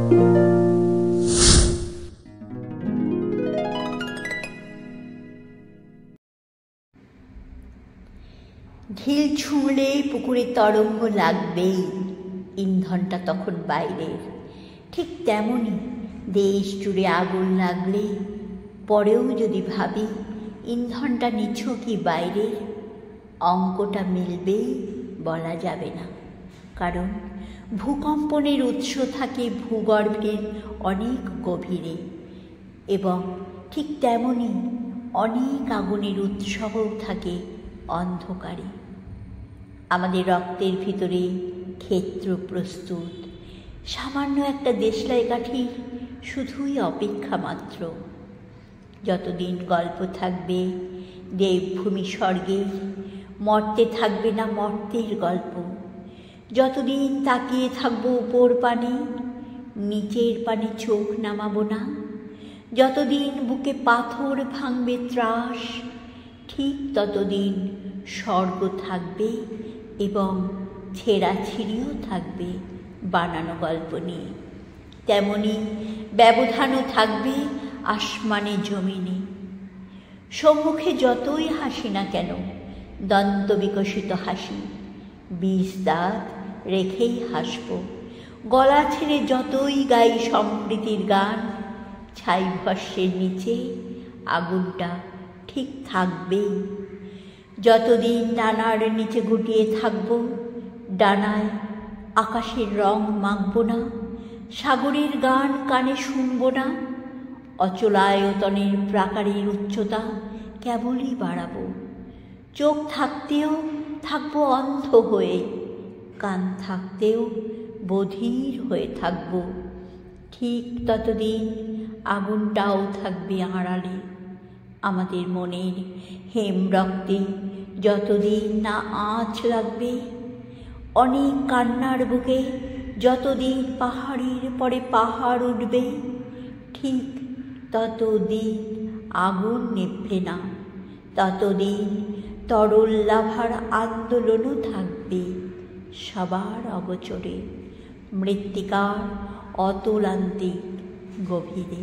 ঢিল ছুঁড়লে পুকুরে তরঙ্গ লাগবেই, ইন্ধনটা তখন বাইরের। ঠিক তেমনই দেশ জুড়ে আগুন লাগলে পরেও যদি ভাবি ইন্ধনটা নিছকই বাইরের, অঙ্কটা মিলবেই বলা যাবে না। কারণ ভূকম্পনের উৎস থাকে ভূগর্ভের অনেক গভীরে, এবং ঠিক তেমনই অনেক আগুনের উৎসও থাকে অন্ধকারে। আমাদের রক্তের ভিতরে ক্ষেত্র প্রস্তুত, সামান্য একটা দেশলাই কাঠির শুধুই অপেক্ষা মাত্র। যতদিন গল্প থাকবে দেবভূমি স্বর্গের, মর্তে থাকবে না মর্তের গল্প। যতদিন তাকিয়ে থাকবো উপর পানে, নিচের পানে চোখ নামাবো না। যতদিন বুকে পাথর ভাঙবে ত্রাস, ঠিক ততদিন স্বর্গ থাকবে এবং ছেঁড়াছিঁড়িও থাকবে বানানো গল্প নিয়ে। তেমনি ব্যবধানও থাকবে আসমানে জমিনে। সম্মুখে যতই হাসি না কেন দন্ত বিকশিত হাসি, বিষ দাঁত রেখেই হাসব। গলা ছেড়ে যতই গাই সম্প্রীতির গান, ছাই ভস্যের নিচে আগুনটা ঠিক থাকবেই। যতদিন ডানার নিচে গুটিয়ে থাকব, ডানায় আকাশের রং মাখব না, সাগরের গান কানে শুনব না, অচলায়তনের প্রাকারের উচ্চতা কেবলই বাড়াবো। চোখ থাকতেও থাকব অন্ধ হয়ে, কান থাকতেও বধির হয়ে থাকব। ঠিক ততদিন আগুনটাও থাকবে আড়ালে আমাদের মনের হেম রক্তে। যতদিন না আঁচ লাগবে অনেক কান্নার বুকে, যতদিন পাহাড়ের পরে পাহাড় উঠবে, ঠিক ততদিন আগুন নিভবে না। ততদিন তরল লাভার আন্দোলনও থাকবে সবার অগোচরে, মৃত্তিকার অতলান্তিক গভীরে।